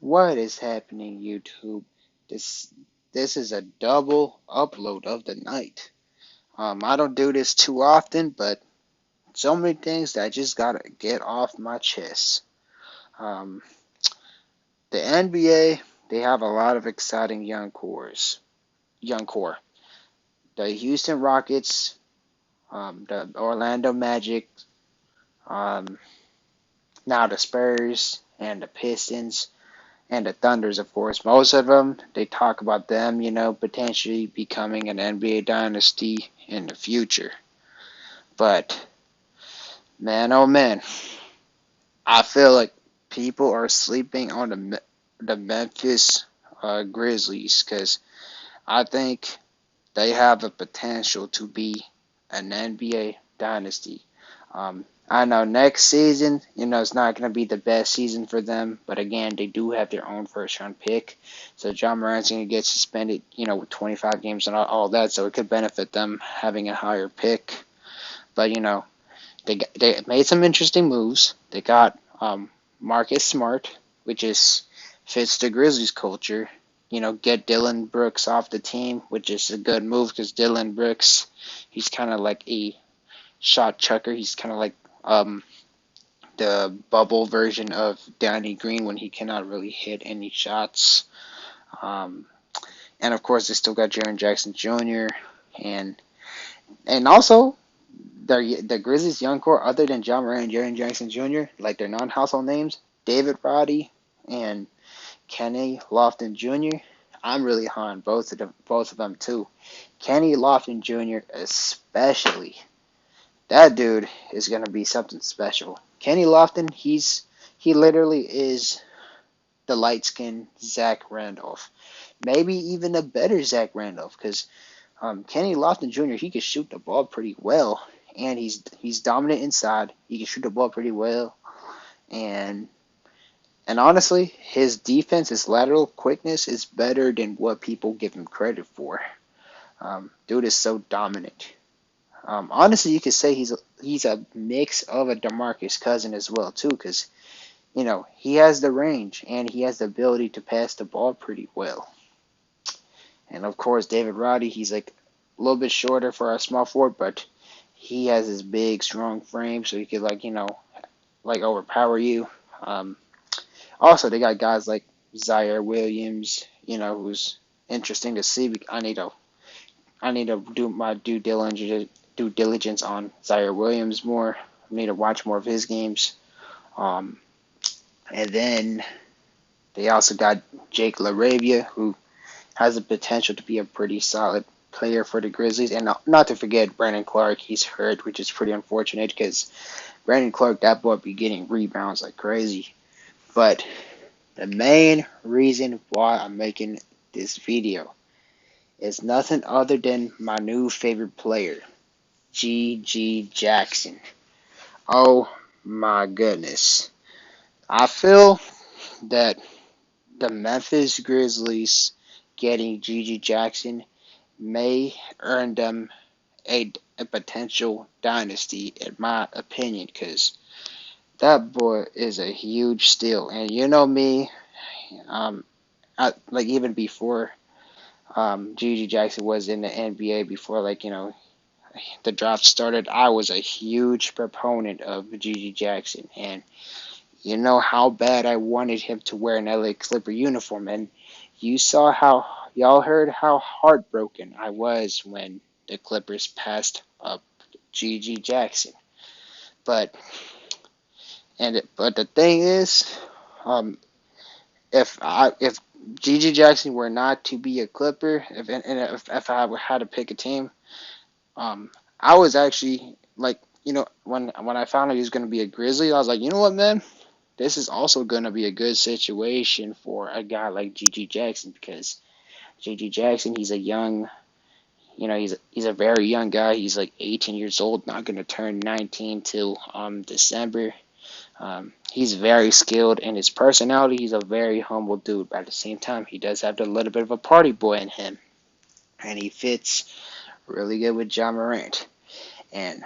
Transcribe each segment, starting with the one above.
What is happening, YouTube? This this is a double upload of the night. I don't do this too often, but so many things that I just gotta get off my chest. Um, the NBA, they have a lot of exciting young core. The Houston Rockets, the Orlando Magic, um, now the Spurs and the Pistons and the Thunders, of course. Most of them, they talk about them, potentially becoming an NBA dynasty in the future. But man, oh man, I feel like people are sleeping on the Memphis Grizzlies because I think they have the potential to be an NBA dynasty. I know next season, it's not going to be the best season for them, but again, they do have their own first round pick. So John Morant's going to get suspended, with 25 games and all that, so it could benefit them having a higher pick. But, they made some interesting moves. They got Marcus Smart, which is fits the Grizzlies culture. Get Dylan Brooks off the team, which is a good move because Dylan Brooks, he's kind of like a shot chucker. He's kind of like the bubble version of Danny Green when he cannot really hit any shots. Um, and of course, they still got Jaren Jackson Jr. and also the Grizzlies' young core, other than John Moran and Jaren Jackson Jr., like their non-household names, David Roddy and Kenny Lofton Jr. I'm really high on both of them too. Kenny Lofton Jr. especially. That dude is gonna be something special. Kenny Lofton, he literally is the light skinned Zach Randolph. Maybe even a better Zach Randolph, because Kenny Lofton Jr. he can shoot the ball pretty well, and he's dominant inside. He can shoot the ball pretty well, and honestly, his defense, his lateral quickness is better than what people give him credit for. Dude is so dominant. Honestly, you could say he's a mix of a DeMarcus Cousin as well too, because he has the range and he has the ability to pass the ball pretty well. And of course, David Roddy, he's like a little bit shorter for a small forward, but he has his big, strong frame, so he could like overpower you. Also, they got guys like Zaire Williams, who's interesting to see. I need to do my due diligence on Zaire Williams more. I need to watch more of his games. Um, and then they also got Jake LaRavia, who has the potential to be a pretty solid player for the Grizzlies. And not to forget Brandon Clark, he's hurt, which is pretty unfortunate because Brandon Clark, that boy, be getting rebounds like crazy. But the main reason why I'm making this video is nothing other than my new favorite player, G.G. Jackson. Oh my goodness. I feel that the Memphis Grizzlies getting G.G. Jackson may earn them a potential dynasty, in my opinion, because that boy is a huge steal. And you know me, like even before G.G. Jackson was in the NBA, before the draft started, I was a huge proponent of G.G. Jackson, and you know how bad I wanted him to wear an LA Clipper uniform, and y'all heard how heartbroken I was when the Clippers passed up G.G. Jackson. But the thing is, um, if G.G. Jackson were not to be a Clipper, if I had to pick a team, I was actually like, when I found out he was going to be a Grizzly, I was like, you know what, man, this is also going to be a good situation for a guy like G.G. Jackson because G.G. Jackson, he's a young, he's a very young guy. He's like 18 years old, not going to turn 19 till December. He's very skilled in his personality. He's a very humble dude, but at the same time, he does have a little bit of a party boy in him, and he fits really good with John Morant. And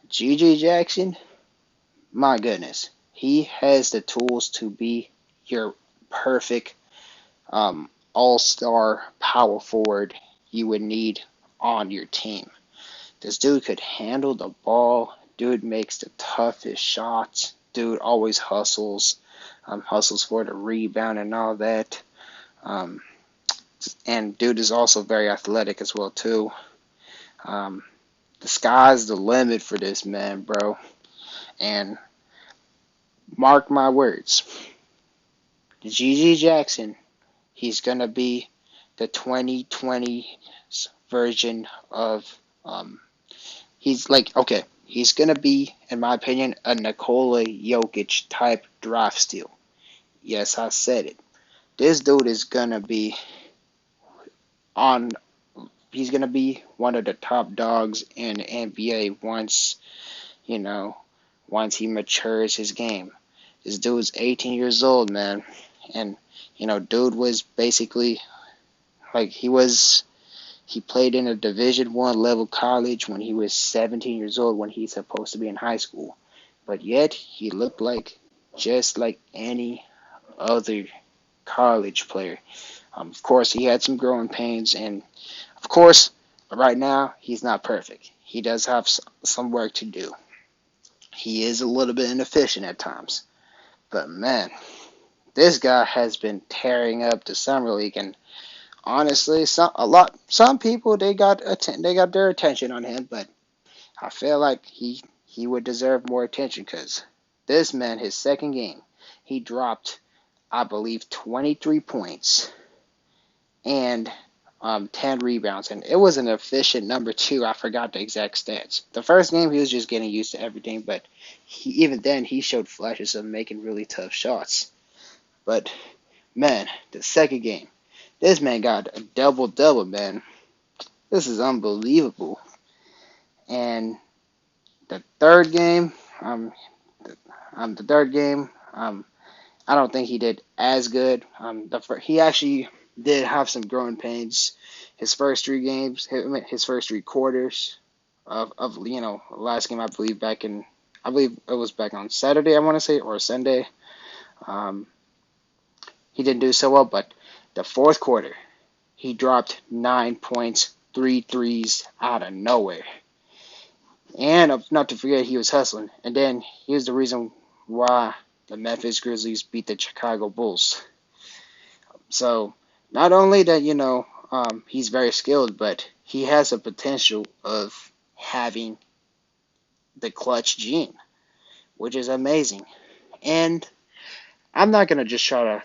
G.G. Jackson, my goodness, he has the tools to be your perfect all-star power forward you would need on your team. This dude could handle the ball. Dude makes the toughest shots. Dude always hustles for the rebound and all that. Um, and dude is also very athletic as well too. Um, the sky's the limit for this man, bro. And mark my words, G.G. Jackson, he's gonna be the 2020 version of he's like, okay, he's gonna be, in my opinion, a Nikola Jokic type draft steal. Yes, I said it. This dude is gonna be on. He's gonna be one of the top dogs in the NBA once you know once he matures his game. This dude's 18 years old, man, and dude was basically like he played in a Division I level college when he was 17 years old when he's supposed to be in high school. But yet he looked like just like any other college player. Of course, he had some growing pains, and of course, right now he's not perfect. He does have some work to do. He is a little bit inefficient at times, but man, this guy has been tearing up the summer league, and honestly, some people they got their attention on him, but I feel like he would deserve more attention because this man, his second game, he dropped, I believe, 23 points and 10 rebounds, and it was an efficient number two. I forgot the exact stats. The first game he was just getting used to everything, but even then he showed flashes of making really tough shots. But man, the second game, this man got a double double, man. This is unbelievable. And the third game, the third game, I don't think he did as good. He actually did have some growing pains. His first three games, his first three quarters of last game, I believe it was back on Saturday, I want to say, or Sunday. Um, he didn't do so well, but the fourth quarter, he dropped 9 points, three threes out of nowhere. And not to forget, he was hustling. And then here's the reason why the Memphis Grizzlies beat the Chicago Bulls. So not only that, he's very skilled, but he has a potential of having the clutch gene, which is amazing. And I'm not gonna just try to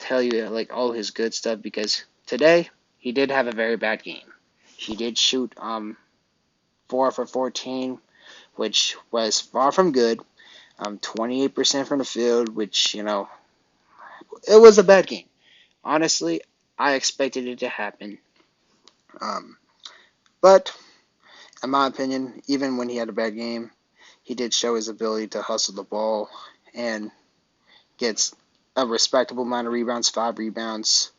tell you like all his good stuff because today he did have a very bad game. He did shoot 4 for 14, which was far from good. 28% from the field, which it was a bad game. Honestly, I expected it to happen. Um, but in my opinion, even when he had a bad game, he did show his ability to hustle the ball and gets a respectable amount of rebounds, 5 rebounds,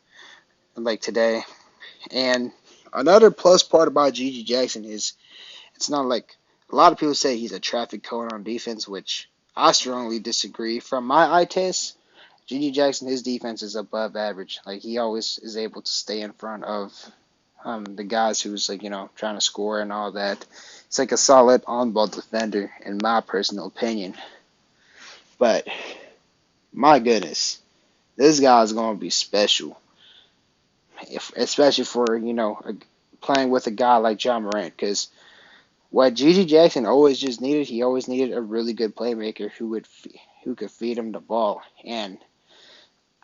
like today. And another plus part about G.G. Jackson is it's not like a lot of people say he's a traffic cone on defense, which I strongly disagree. From my eye test, G.G. Jackson, his defense is above average. Like he always is able to stay in front of the guys who's like trying to score and all that. It's like a solid on-ball defender in my personal opinion. But my goodness, this guy is going to be special, especially for playing with a guy like John Morant. Because what G.G. Jackson always just needed, he always needed a really good playmaker who could feed him the ball. And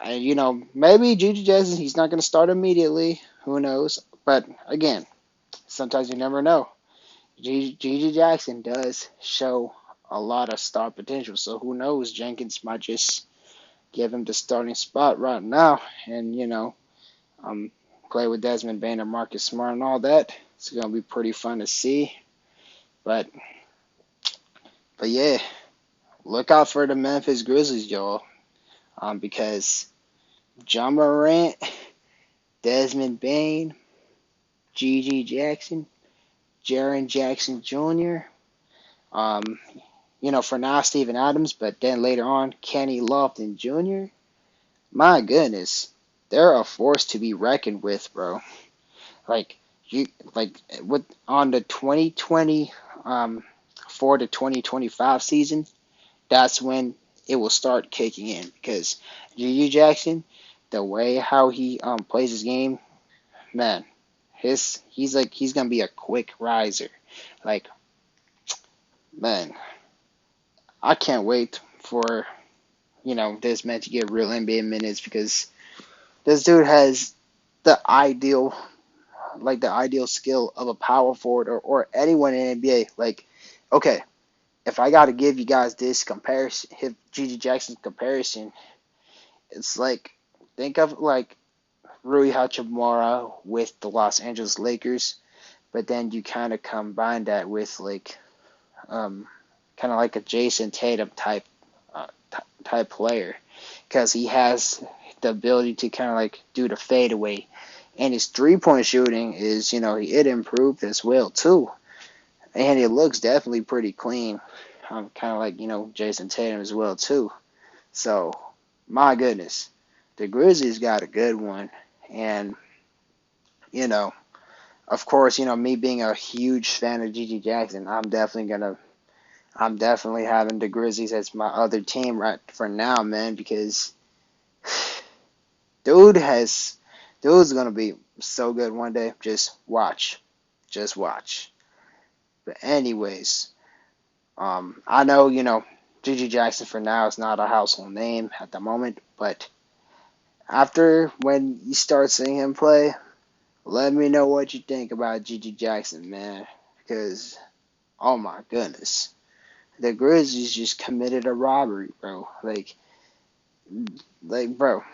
maybe G.G. Jackson, he's not going to start immediately. Who knows? But again, sometimes you never know. G.G. Jackson does show a lot of star potential. So who knows? Jenkins might just give him the starting spot right now, and play with Desmond Bain and Marcus Smart and all that. It's gonna be pretty fun to see. But yeah, look out for the Memphis Grizzlies, y'all, because John Morant, Desmond Bain, G.G. Jackson, Jaren Jackson Jr., for now Steven Adams, but then later on Kenny Lofton Jr., My goodness, they're a force to be reckoned with, bro. Like you, like with on the 2020 for the 2025 season, that's when it will start kicking in because G.G. Jackson, the way how he plays his game, man, he's gonna be a quick riser. Like man, I can't wait for this man to get real NBA minutes because this dude has the ideal the ideal skill of a power forward or anyone in NBA. Like, okay, if I got to give you guys this comparison, if Gigi Jackson's comparison, it's like think of like Rui Hachimura with the Los Angeles Lakers, but then you kind of combine that with like um, kind of like a Jason Tatum type player because he has the ability to kind of like do the fadeaway, and his 3-point shooting is it improved as well too, and it looks definitely pretty clean, kind of like Jason Tatum as well too. So my goodness, the Grizzlies got a good one, and you know of course me being a huge fan of Gigi Jackson, I'm definitely having the Grizzlies as my other team right for now, man, because dude has dude's gonna be so good one day. Just watch. Just watch. But anyways, I know, Gigi Jackson for now is not a household name at the moment, but after when you start seeing him play, let me know what you think about Gigi Jackson, man. Because oh my goodness. The Grizzlies just committed a robbery, bro. Bro,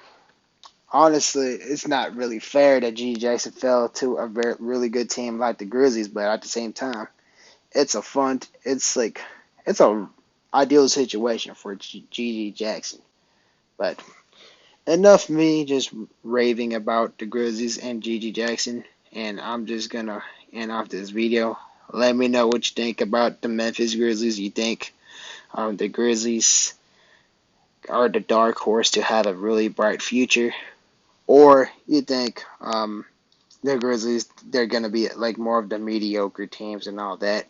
honestly, it's not really fair that G. Jackson fell to a really good team like the Grizzlies, but at the same time, it's a ideal situation for G. Jackson. But enough me just raving about the Grizzlies and G. Jackson, and I'm just gonna end off this video. Let me know what you think about the Memphis Grizzlies. You think the Grizzlies are the dark horse to have a really bright future, or you think the Grizzlies they're gonna be like more of the mediocre teams and all that.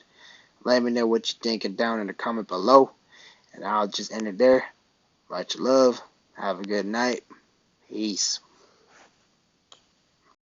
Let me know what you think down in the comment below, and I'll just end it there. Much love. Have a good night. Peace.